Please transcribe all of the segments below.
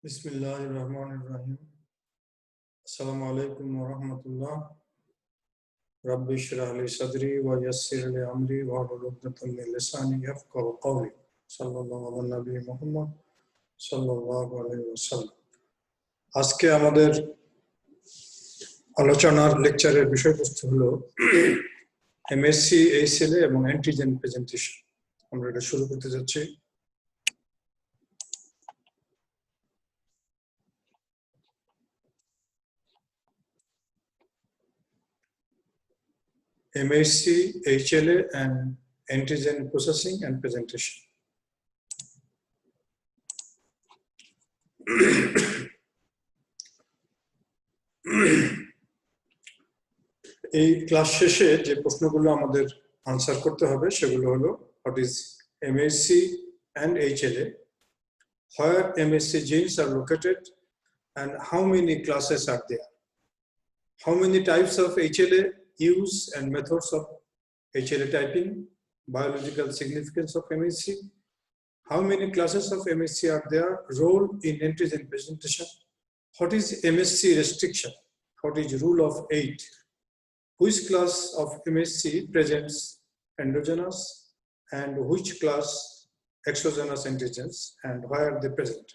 Bismillahirrahmanirrahim. Assalamu alaikum wa rahmatullah. Rabbi shrah li sadri wa yassir li amri wa hlul 'uqdatan min lisani yafqahu qawli. Sallallahu ala nabi Muhammad sallallahu alaihi wasallam. আজকে আমাদের আলোচনার লেকচারের বিষয়বস্তু হলো MSc HLA এবং antigen presentation. আমরা এটা শুরু করতে যাচ্ছি। MSc, HLA, and antigen processing and presentation. এই ক্লাস শেষে যে প্রশ্নগুলো আমাদের আনসার করতে হবে সেগুলো হলো what is MSc and HLA, where MSc genes are located and how many classes are there, how many types of HLA use and methods of HLA typing, biological significance of MSc, how many classes of MSc are there, role in antigen presentation, what is MSc restriction, what is rule of 8, which class of MSc presents endogenous and which class exogenous antigens and why are they present.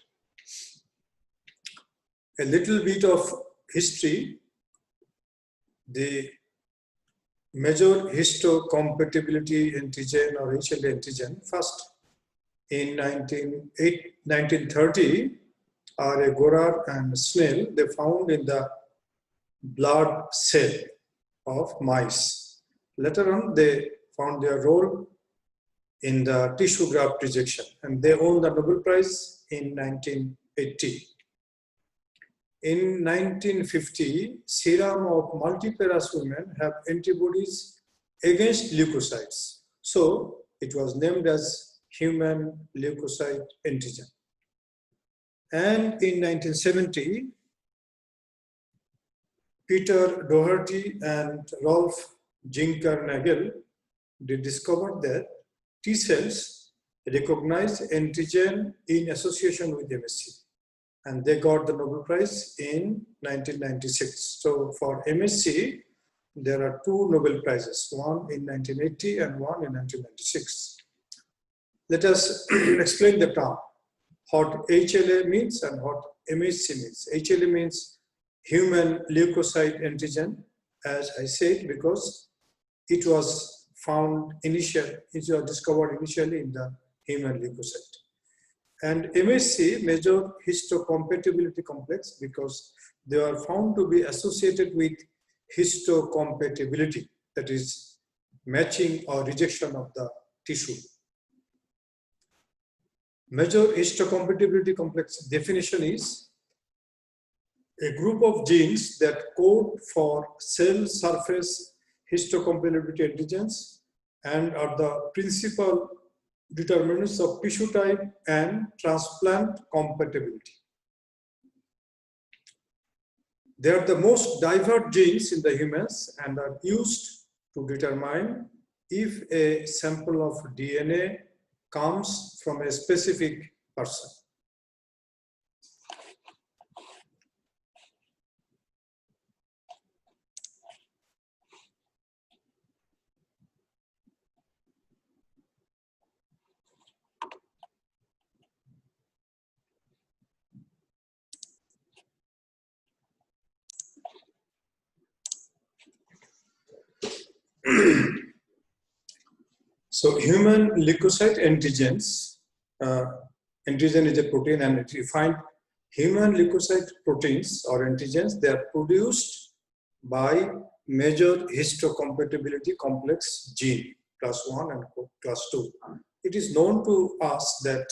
A little bit of history. The major histocompatibility antigen or HLA antigen first in 1930 are a Gorar and Snell. They found in the blood cell of mice. Later on they found their role in the tissue graft rejection and they won the Nobel Prize in 1980. In 1950, serum of multiparous women have antibodies against leukocytes. So it was named as human leukocyte antigen. And in 1970, Peter Doherty and Rolf Zinckernagel discovered that T cells recognize antigen in association with MSc. And they got the Nobel Prize in 1996. So for MSc, there are two Nobel Prizes, one in 1980 and one in 1996. Let us explain the term, what HLA means and what MSc means. HLA means human leukocyte antigen, as I said, because it was discovered initially in the human leukocyte. And MSc, major histocompatibility complex, because they are found to be associated with histocompatibility, that is matching or rejection of the tissue. Major histocompatibility complex definition is a group of genes that code for cell surface histocompatibility antigens and are the principal determinants of tissue type and transplant compatibility. They are the most diverse genes in the humans and are used to determine if a sample of DNA comes from a specific person. So human leukocyte antigens, antigen is a protein, and if you find human leukocyte proteins or antigens, they are produced by major histocompatibility complex gene, class 1 and class 2. It is known to us that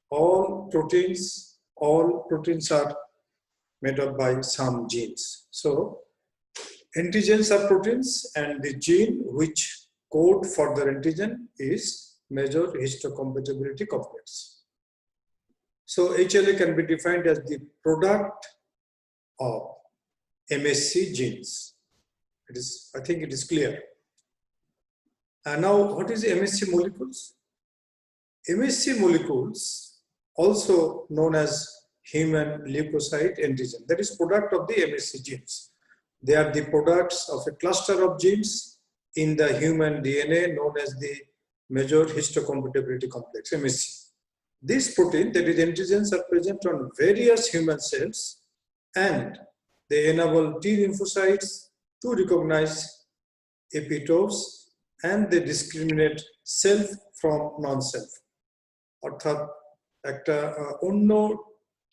all proteins are made up by some genes. So antigens are proteins and the gene which code for the antigen is major histocompatibility complex. So HLA can be defined as the product of MSc genes. I think it is clear. And now what is MSc molecules? MSc molecules, also known as human leukocyte antigen. That is product of the MHC genes. They are the products of a cluster of genes in the human DNA known as the major histocompatibility complex, MHC. This protein, that is antigens, are present on various human cells and they enable T lymphocytes to recognize epitopes and they discriminate self from non-self. অর্থাৎ একটা অন্য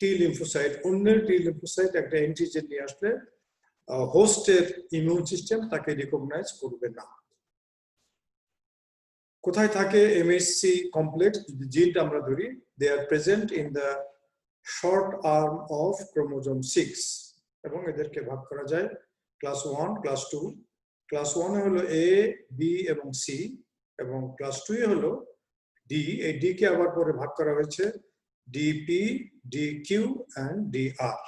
টি lymphocyte অন্যের টি lymphocyte একটা antigen নিয়ে আসলে হোস্টের immune system তাকে recognise করবে না। কোথায় থাকে এমএসসি কমপ্লেক্স জিনটা আমরা ধরি, they are present in the short arm of chromosome 6 এবং এদেরকে ভাগ করা যায় ক্লাস 1 ক্লাস 2। ক্লাস 1 এ হলো এ বি এবং সি এবং ক্লাস 2 এ হলো ডি। এই ডি কে আবার পরে ভাগ করা হয়েছে ডিপি, ডিকিউ এন্ড ডিআর।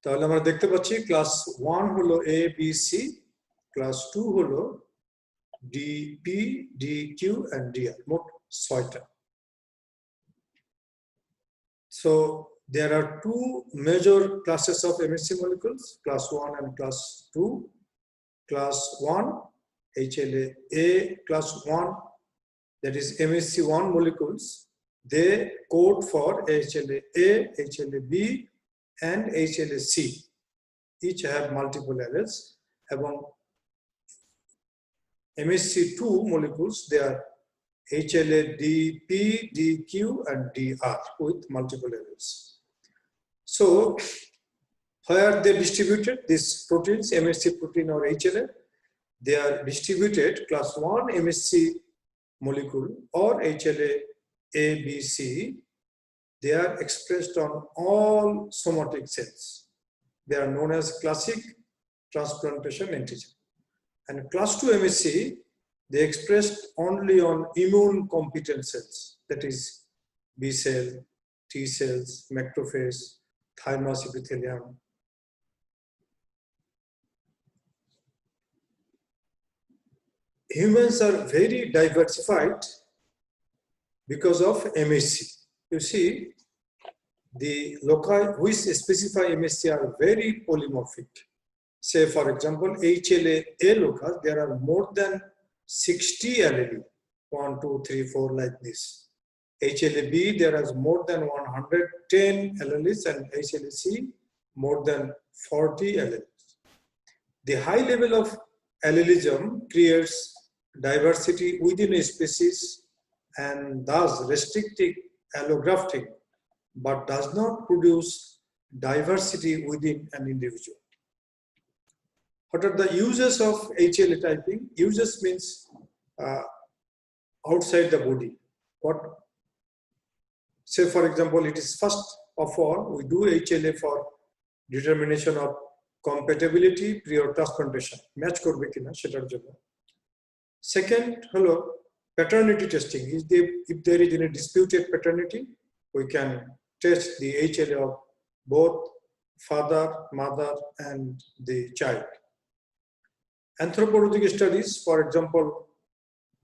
তাহলে আমরা দেখতে পাচ্ছি ক্লাস 1 হলো এ বি সি, ক্লাস 2 হলো ডিপি, ডিকিউ এন্ড ডিআর, মোট 6টা। So there are two major classes of MHC molecules, class 1 and class 2. Class 1, HLA-A class 1, that is MHC1 molecules, they code for HLA-A, HLA-B and HLA-C. Each have multiple alleles. Among MHC2 molecules, they are HLA-DP, DQ and DR with multiple alleles. So, where they distributed these proteins, MHC protein or HLA, they are distributed class 1 MHC molecule or HLA A, B, C. They are expressed on all somatic cells. They are known as classic transplantation antigen. And class 2 MHC, they expressed only on immune competent cells, that is B cell, T cells, macrophage, thymus epithelium. Humans are very diversified because of MHC. You see, the loci which specify MHC are very polymorphic. Say, for example, HLA-A locus, there are more than 60 alleles, 1, 2, 3, 4, like this. HLA-B, there is more than 110 alleles, and HLA-C, more than 40 alleles. The high level of allelism creates diversity within a species and thus restricting allografting, but does not produce diversity within an individual. What are the uses of HLA typing? Uses means outside the body. What? Say, for example, it is first of all, we do HLA for determination of compatibility prior transplantation. Match korbe kina setar jonno. Second, hello, paternity testing. If there is any disputed paternity, we can test the HLA of both father, mother, and the child. Anthropological studies, for example,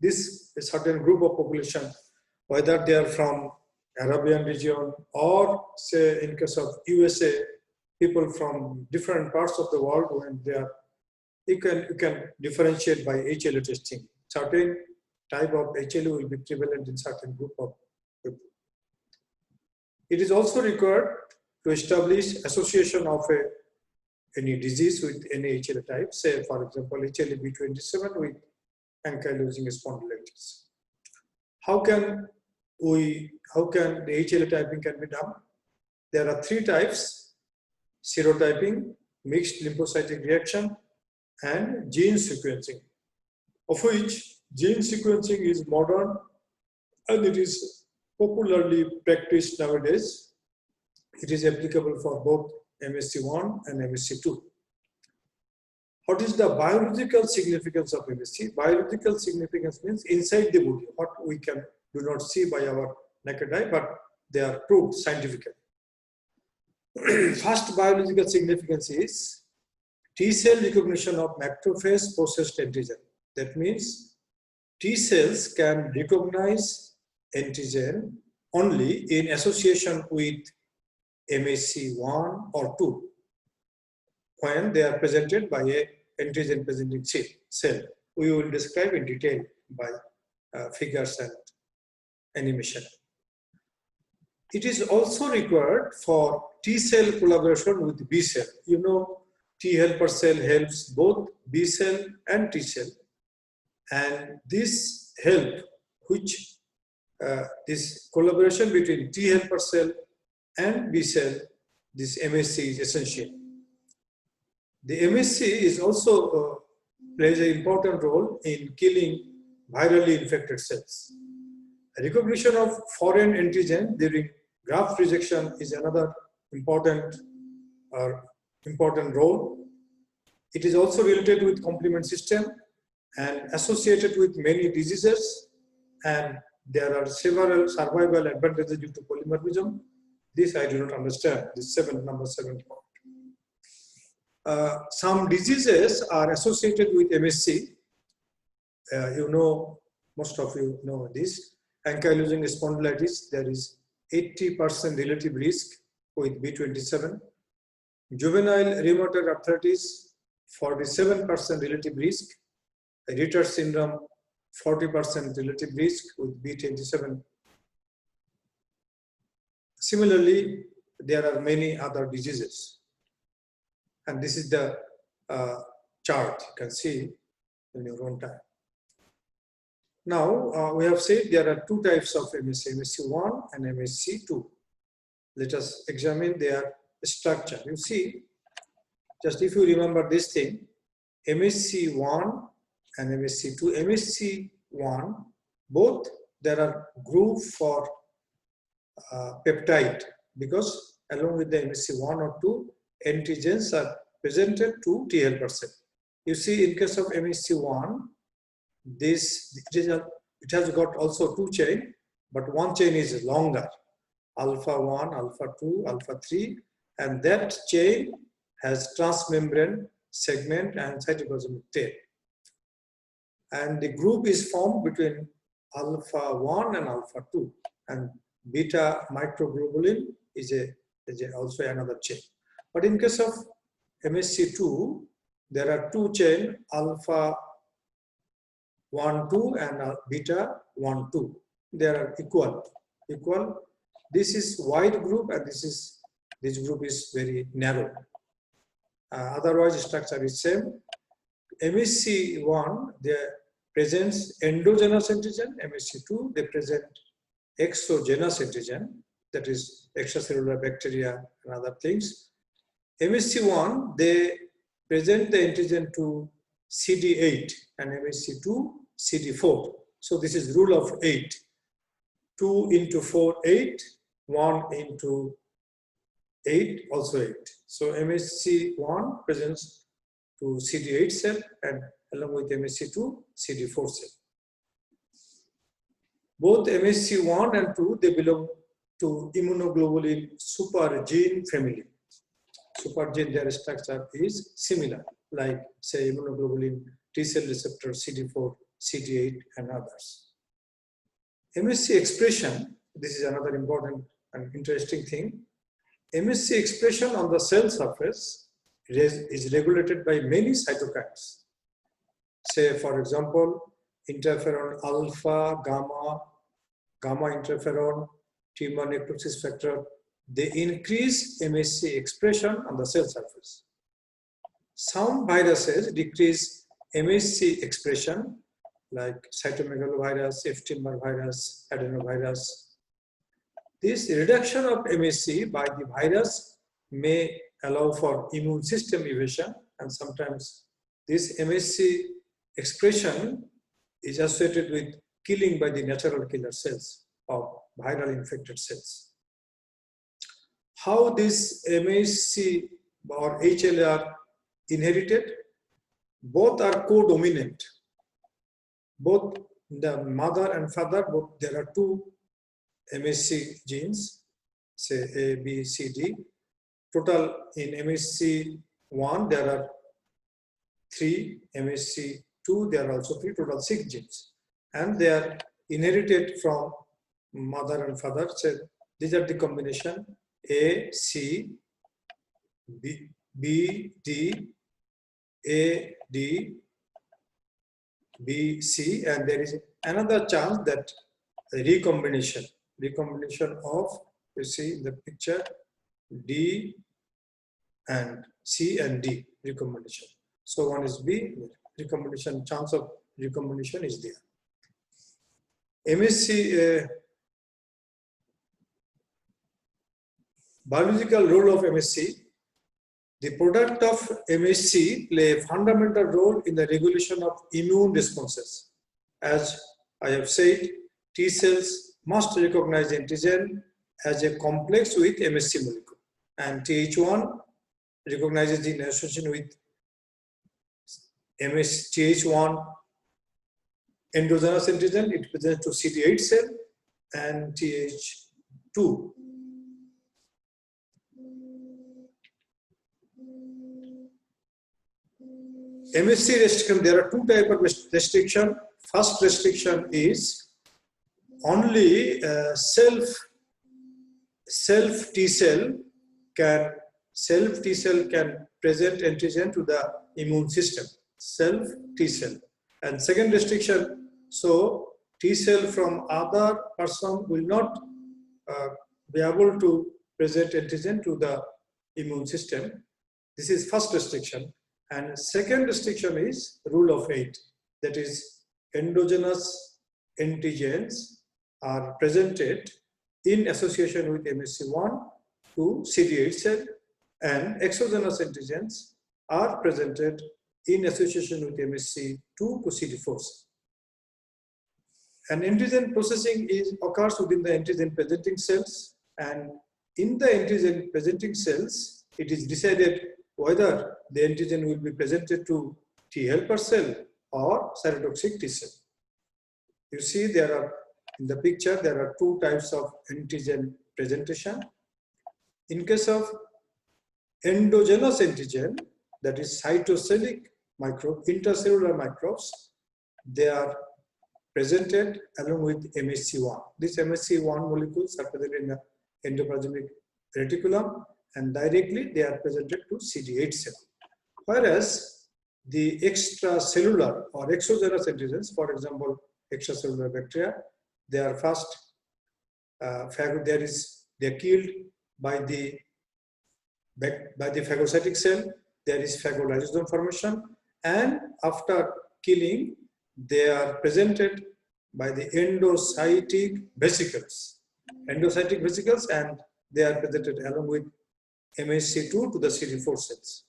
this a certain group of population, whether they are from Arabian region or say in case of USA, people from different parts of the world, when they are, you can differentiate by HLA testing. Certain type of HLA will be prevalent in certain group of people. It is also required to establish association of any disease with any HLA type, say for example HLA-B27 with ankylosing spondylitis. How can the HLA typing can be done? There are 3 types: serotyping, mixed lymphocytic reaction, and gene sequencing, of which gene sequencing is modern and it is popularly practiced nowadays. It is applicable for both MHC1 and MHC2. What is the biological significance of MHC? Biological significance means inside the body, what we do not see by our naked eye, but they are proved scientifically. First biological significance is T cell recognition of macrophage processed antigen. That means T cells can recognize antigen only in association with MHC1 or 2 when they are presented by a antigen presenting cell. We will describe in detail by figures and animation. It is also required for T cell collaboration with B cell. You know, T helper cell helps both B cell and T cell, and this help, which this collaboration between T helper cell and B cell, this MHC is essential. The MHC is also plays an important role in killing virally infected cells. Recognition of foreign antigen during graft rejection is another important role. It is also related with complement system and associated with many diseases, and there are several survival advantages due to polymorphism. This I do not understand, this number 7 point. Some diseases are associated with MHC. You know, most of you know this. Ankylosing spondylitis, there is 80% relative risk with B27. Juvenile rheumatoid arthritis, 47% relative risk. Ritter syndrome, 40% relative risk with B27. Similarly, there are many other diseases. And this is the chart you can see in your own time. Now, we have said there are two types of MHC, MHC1 and MHC2. Let us examine their structure. You see, just if you remember this thing, MHC1 and MHC2, MHC1, both there are group for peptide, because along with the MHC1 or 2, antigens are presented to T helper cell. You see, in case of MHC1, it has got also 2 chain, but 1 chain is longer, alpha 1, alpha 2, alpha 3, and that chain has transmembrane segment and cytoplasmic tail. And the group is formed between alpha 1 and alpha 2, and beta microglobulin is also another chain. But in case of MHC2, there are 2 chain, alpha 1, 2 and beta 1, 2. They are equal. This is wide group and this group is very narrow. Otherwise, the structure is same. MHC1, they presents endogenous antigen. MHC2, they present exogenous antigen, that is extracellular bacteria and other things. MHC1, they present the antigen to CD8 and MHC2, CD4. So this is rule of 8. 2 into 4, 8. 1 into 8, also 8. So MHC1 presents to CD8 cell and along with MHC2, CD4 cell. Both MHC1 and 2, they belong to immunoglobulin supergene family. Supergene, their structure is similar, like say immunoglobulin, T cell receptor, CD4, CD8 and others. MHC expression, this is another important and interesting thing. MHC expression on the cell surface is regulated by many cytokines. Say, for example, interferon alpha, gamma interferon, T1 necrosis factor. They increase MHC expression on the cell surface. Some viruses decrease MHC expression, like cytomegalovirus, Epstein-Barr virus, adenovirus. This reduction of MHC by the virus may allow for immune system evasion, and sometimes this MHC expression is associated with killing by the natural killer cells of viral infected cells. How this MHC or HLA are inherited? Both are co-dominant. Both the mother and father, there are 2 MHC genes, say A, B, C, D. Total in MHC1, there are 3, MHC2, there are also 3, total 6 genes. And they are inherited from mother and father. So these are the combination A, C, B, D, A, D, B, C, and there is another chance that recombination of, you see in the picture, D and C and D recombination. So one is B, recombination, chance of recombination is there. MSC, biological role of MSC. The product of MSC play a fundamental role in the regulation of immune responses. As I have said, T cells must recognize antigen as a complex with MSC molecule, and Th1 recognizes in association with Th1 endogenous antigen, it presents to CD8 cell and Th2. MSC restriction, there are two types of restriction. First restriction is only self T cell can present antigen to the immune system, self T cell. And second restriction, so T cell from other person will not be able to present antigen to the immune system. This is first restriction. And second restriction is rule of 8, that is endogenous antigens are presented in association with MSC1 to CD8 cell, and exogenous antigens are presented in association with MSC2 to CD4 cell. And antigen processing occurs within the antigen presenting cells, and in the antigen presenting cells, it is decided whether the antigen will be presented to T helper cell or cytotoxic T cell. You see there are, in the picture, there are two types of antigen presentation. In case of endogenous antigen, that is cytosolic intercellular microbes, they are presented along with MSC1. These MSC1 molecules are present in the endoplasmic reticulum, and directly they are presented to CD8 cell. Whereas the extracellular or exogenous antigens, for example, extracellular bacteria, they are first they are killed by the phagocytic cell. There is phagolysosome formation, and after killing, they are presented by the endocytic vesicles. And they are presented along with MSC2 to the CD4 cells.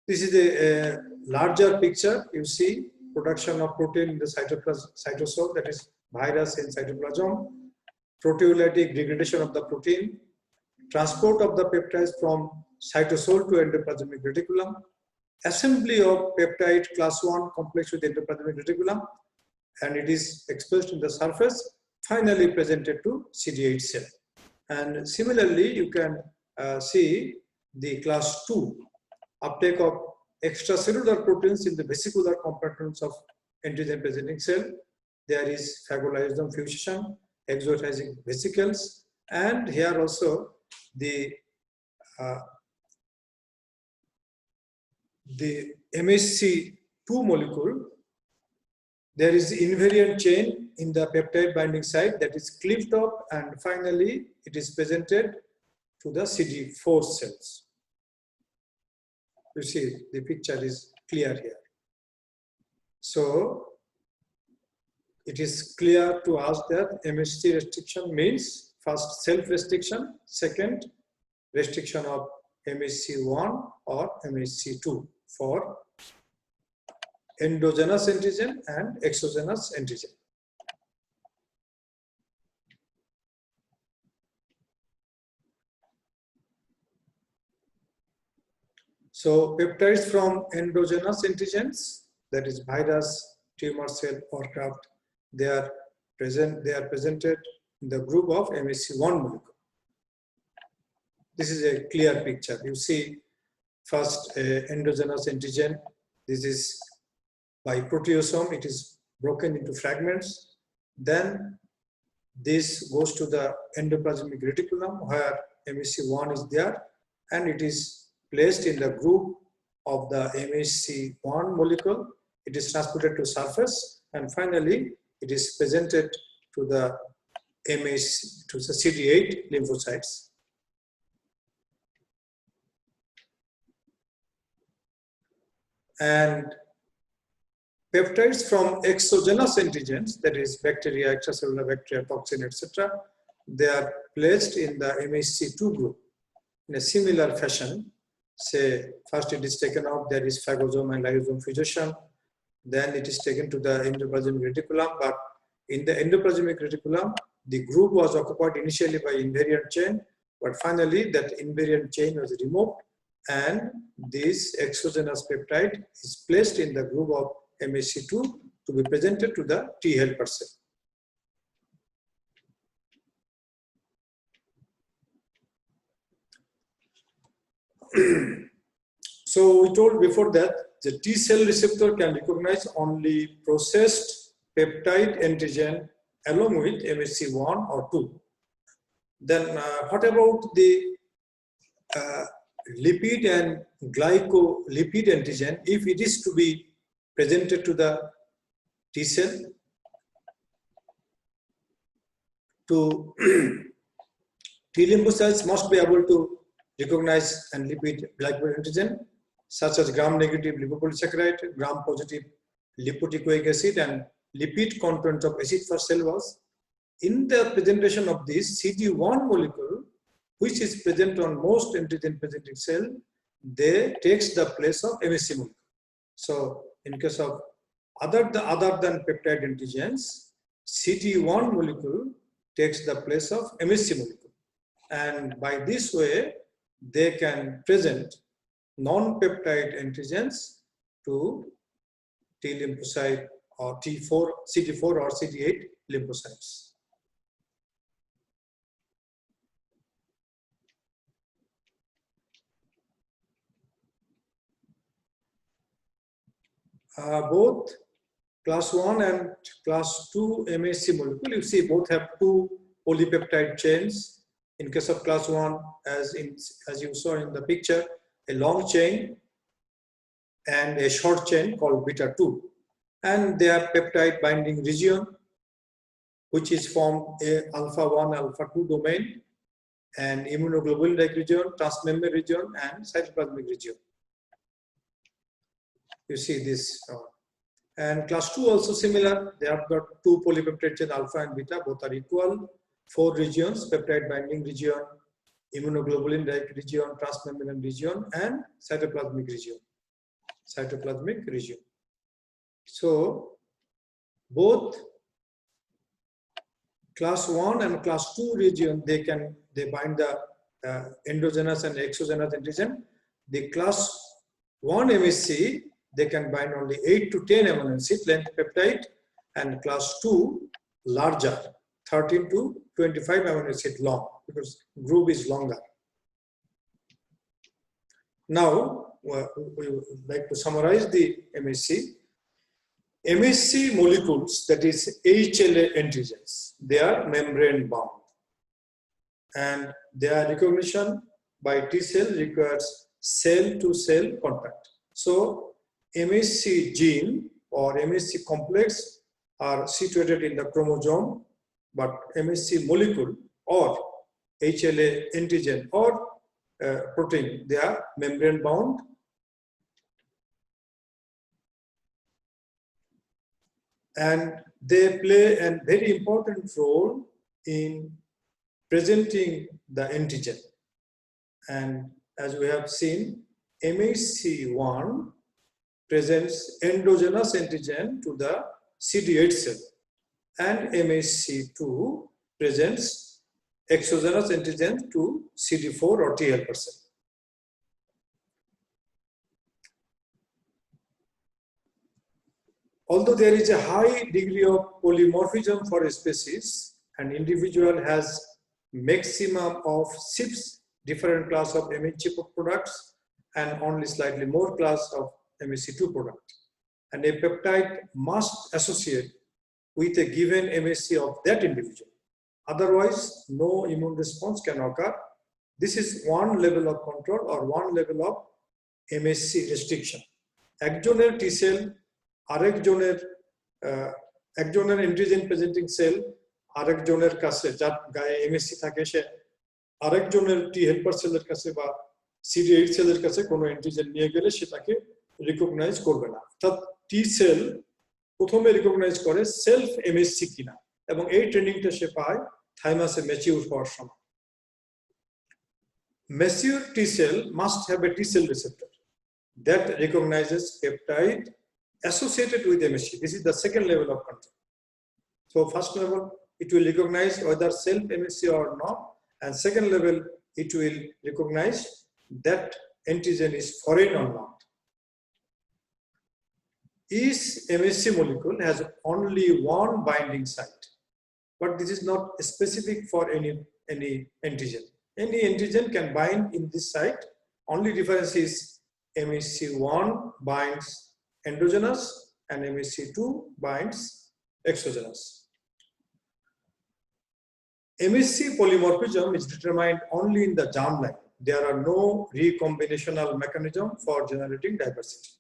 This is a larger picture. You see production of protein in the cytosol, that is virus in cytoplasm, proteolytic degradation of the protein, transport of the peptides from cytosol to endoplasmic reticulum, assembly of peptide class 1 complex with endoplasmic reticulum, and it is expressed in the surface, finally presented to CD8 cell. And similarly, you can see the class 2 uptake of extracellular proteins in the vesicular compartments of antigen presenting cell. There is phagolysosome fusion, exotizing vesicles, and here also the MSC2 molecule, there is invariant chain in the peptide binding site that is cleaved up, and finally it is presented to the CD4 cells. You see the picture is clear here. So it is clear to us that MSC restriction means first self-restriction, second restriction of MSC1 or MSC2 for endogenous antigen and exogenous antigen. So peptides from endogenous antigens, that is virus, tumor cell, or graft, they are presented in the group of MSC1 molecule. This is a clear picture. You see first endogenous antigen. This is by proteasome, it is broken into fragments. Then this goes to the endoplasmic reticulum where MHC1 is there, and it is placed in the group of the MHC1 molecule. It is transported to surface, and finally it is presented to the CD8 lymphocytes. And peptides from exogenous antigens, that is bacteria, extracellular bacteria, toxin, etc., they are placed in the MHC2 group in a similar fashion. Say, first it is taken out, there is phagosome and lysosome fusion, then it is taken to the endoplasmic reticulum, but in the endoplasmic reticulum, the group was occupied initially by invariant chain, but finally that invariant chain was removed, and this exogenous peptide is placed in the group of MHC2 to be presented to the T helper cell. So we told before that the T cell receptor can recognize only processed peptide antigen along with MHC1 or 2. Then what about the lipid and glycolipid antigen if it is to be presented to the T cell? To T lymphocytes must be able to recognize and lipid glycolipid antigen such as gram-negative lipopolysaccharide, gram-positive lipotecoic acid, and lipid content of acid fast cell walls. In the presentation of this CD1 molecule, which is present on most antigen presenting cell, they takes the place of MHC molecule. So in case of other than peptide antigens, CD1 molecule takes the place of MHC molecule, and by this way they can present non-peptide antigens to T lymphocyte or CD4 or CD8 lymphocytes. Both class 1 and class 2 MHC molecule, you see both have two polypeptide chains. In case of class 1, as you saw in the picture, a long chain and a short chain called beta 2, and they have peptide binding region which is formed a alpha 1 alpha 2 domain, and immunoglobulin like region, transmembrane region, and cytoplasmic region. You see this. And class 2 also similar. They have got two polypeptide chain alpha and beta, both are equal. 4 regions: peptide binding region, immunoglobulin-like region, transmembrane region, and cytoplasmic region. So both class 1 and class 2 region, they bind the endogenous and exogenous antigen. The class 1 MHC, they can bind only 8 to 10 amino acid length peptide, and class 2 larger, 13 to 25 amino acid long, because group is longer. Now we would like to summarize the MHC. MHC molecules, that is HLA antigens, they are membrane bound, and their recognition by T cell requires cell to cell contact. So MHC gene or MHC complex are situated in the chromosome, but MHC molecule or HLA antigen or protein, they are membrane bound. And they play a very important role in presenting the antigen. And as we have seen, MHC1 presents endogenous antigen to the CD8 cell, and MHC2 presents exogenous antigen to CD4 or T helper cell. Although there is a high degree of polymorphism for a species, an individual has maximum of 6 different class of MHC products and only slightly more class of MHC2 product. And a peptide must associate with a given MHC of that individual. Otherwise, no immune response can occur. This is one level of control or one level of MSC restriction. একজনের T cell আরেকজনের একজনের antigen presenting sell আরেকজনের কাছে যার গায়ে MSC থাকে সে আরেকজনের টি helper সেলের কাছে বা CD8 সেলের কাছে কোনো অ্যান্টিজেন নিয়ে গেলে সেটাকে রিকগনাইজ করবে না। অর্থাৎ টি সেল প্রথমে রিকগনাইজ করে সেলফ MSC কিনা, এবং এই ট্রেনিংটা সে পায় থাইমাসে ম্যাচিউর হওয়ার সময়। Mature T cell must have a T cell receptor that recognizes peptide associated with MSC. This is the second level of control. So first level, it will recognize whether self MSC or not, and second level, it will recognize that antigen is foreign or not. Each MSC molecule has only one binding site, but this is not specific for any antigen. Any antigen can bind in this site. Only difference is MSC1 binds endogenous and MSC2 binds exogenous. MSC polymorphism is determined only in the germline. There are no recombinational mechanism for generating diversity.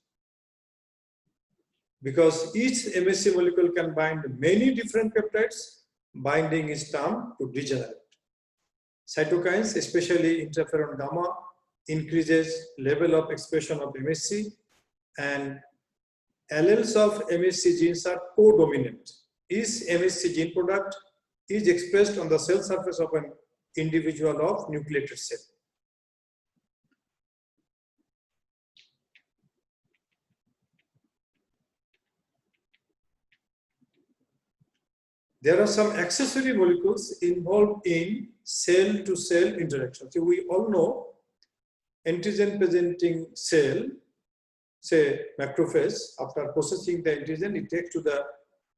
Because each MSC molecule can bind many different peptides, binding is termed to degenerate. Cytokines, especially interferon gamma, increases level of expression of MSC, and alleles of MSC genes are co-dominant. Each MSC gene product is expressed on the cell surface of an individual of nucleated cell. There are some accessory molecules involved in cell-to-cell interaction. So we all know antigen-presenting cell, say macrophage, after processing the antigen, it takes to the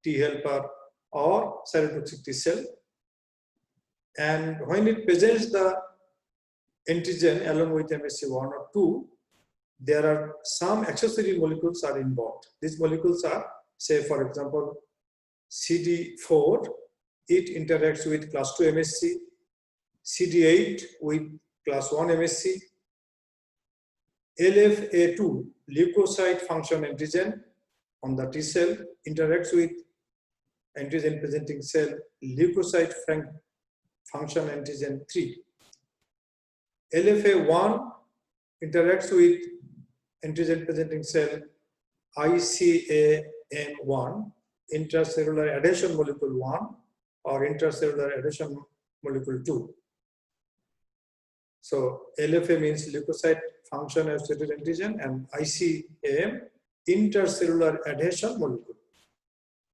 T helper or cytotoxic T cell. And when it presents the antigen along with MSC1 or 2, there are some accessory molecules are involved. These molecules are, say, for example, CD4, it interacts with class 2 MSC, CD8 with class 1 MSC, LFA2, leukocyte function antigen on the T cell, interacts with antigen presenting cell, leukocyte function antigen 3. LFA1 interacts with antigen presenting cell, ICAM1, intracellular adhesion molecule 1 or intracellular adhesion molecule 2. So LFA means leukocyte function associated antigen, and ICAM intercellular adhesion molecule.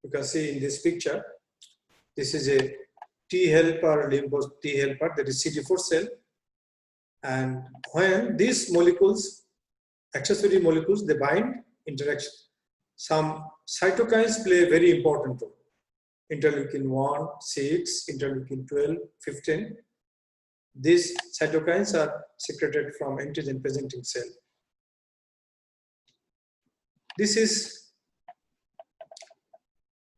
You can see in this picture, this is a T helper, T helper, that is CD4 cell. And when these molecules, accessory molecules, they bind, interaction, some cytokines play a very important role. Interleukin 1, 6, interleukin 12, 15. These cytokines are secreted from antigen presenting cell. This is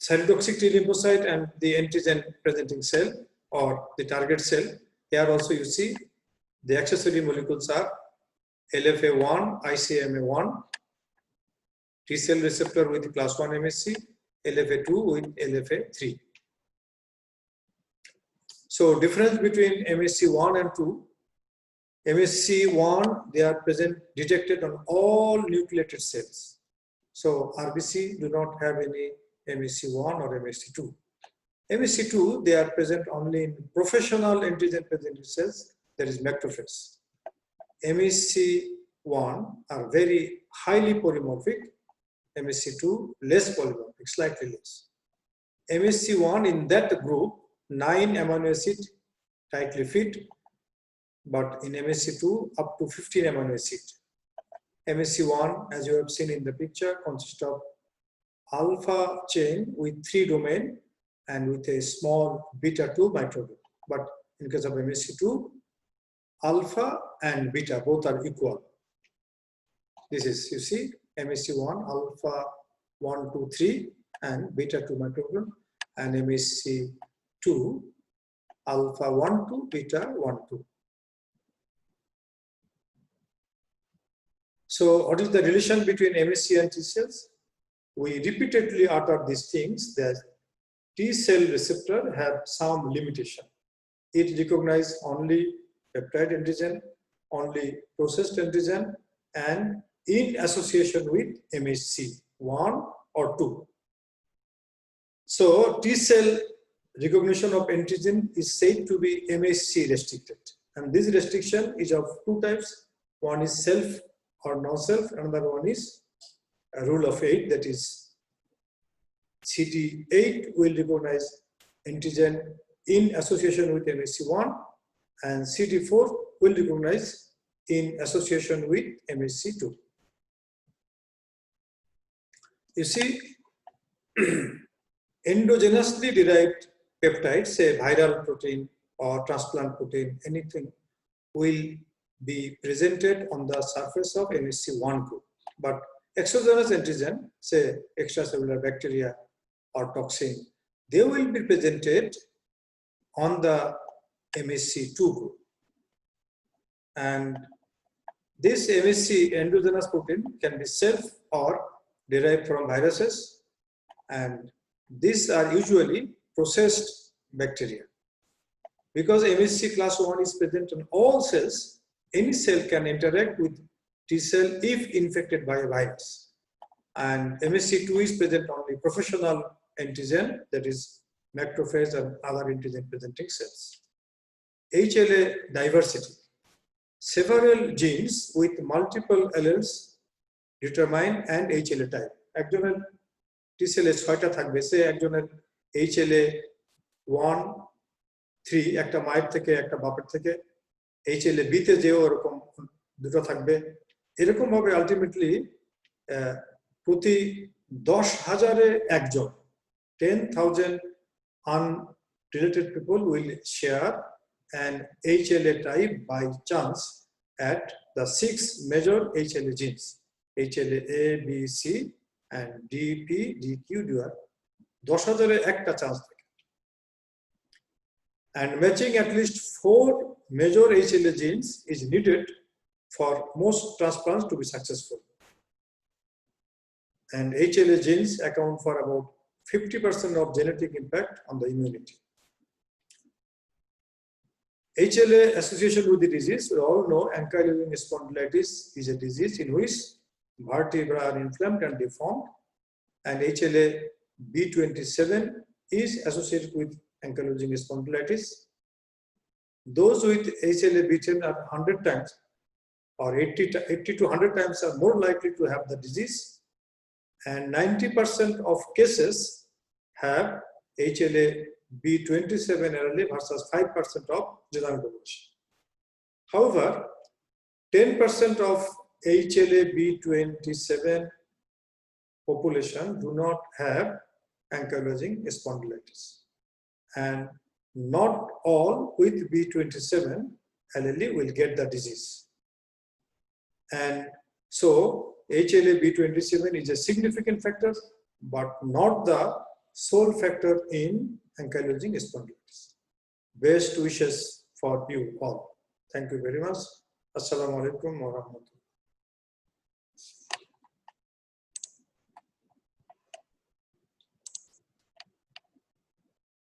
cytotoxic T lymphocyte and the antigen presenting cell or the target cell. Here also you see the accessory molecules are LFA1, ICMA1, T cell receptor with class 1 MSC, LFA2 with LFA3. So difference between MSC1 and 2, MSC1, they are present, detected on all nucleated cells. So RBC do not have any MSC1 or MSC2. MSC2, they are present only in professional antigen presenting cells, that is macrophage. MSC1 are very highly polymorphic, MSC2 less polymorphic, slightly less. MSC1 in that group, 9 amino acid tightly fit, but in MSC2 up to 15 amino acid. MSC1, as you have seen in the picture, consists of alpha chain with 3 domain and with a small beta-2 microgroup. But in case of MSC2, alpha and beta both are equal. This is, you see, MSC1, alpha 1, 2, 3 and beta-2 microgroup, and MSC2, alpha 1 to beta 1 2. So what is the relation between MHC and T cells? We repeatedly utter these things that T cell receptor have some limitation. It recognizes only peptide antigen, only processed antigen, and in association with MHC 1 or 2. So T cell recognition of antigen is said to be MHC restricted. And this restriction is of two types. One is self or non-self, another one is a rule of 8, that is CD8 will recognize antigen in association with MHC1 and CD4 will recognize in association with MHC2. You see, endogenously derived peptides, say viral protein or transplant protein, anything will be presented on the surface of MHC1 group. But exogenous antigen, say extracellular bacteria or toxin, they will be presented on the MHC2 group. And this MHC endogenous protein can be self or derived from viruses, and these are usually processed bacteria. Because MHC class 1 is present in all cells, any cell can interact with T cell if infected by a virus. And MHC2 is present only professional antigen, that is macrophage and other antigen presenting cells. HLA diversity. Several genes with multiple alleles determine an HLA type. Ekjoner T cell is 6টা থাকবে, সে একজনের HLA 1 3 একটা মায়ের থেকে একটা বাপের থেকে, HLA B তে যেও এরকম দুটো থাকবে। এরকম ভাবে আলটিমেটলি প্রতি 10,000-এ একজন, 10,000 unrelated people will share an HLA type by chance at the 6 major HLA genes, HLA A, B, C and D, P, D, Q, D, R. 10,000-এ একটা চান্স থাকে। And matching at least 4 major HLA genes is needed for most transplants to be successful. And HLA genes account for about 50% of genetic impact on the immunity. HLA association with the disease, we all know ankylosing spondylitis is a disease in which vertebrae are inflamed and deformed, and HLA B27 is associated with ankylosing spondylitis. Those with HLA B10 are 100 times or 80 to 100 times are more likely to have the disease, and 90% of cases have HLA B27 allele versus 5% of general population. However, 10% of HLA B27 population do not have ankylosing spondylitis, and not all with B27 allele will get the disease. And so HLA B27 is a significant factor, but not the sole factor in ankylosing spondylitis. Best wishes for you all. Thank you very much. Assalamu alaikum wa rahmatullah.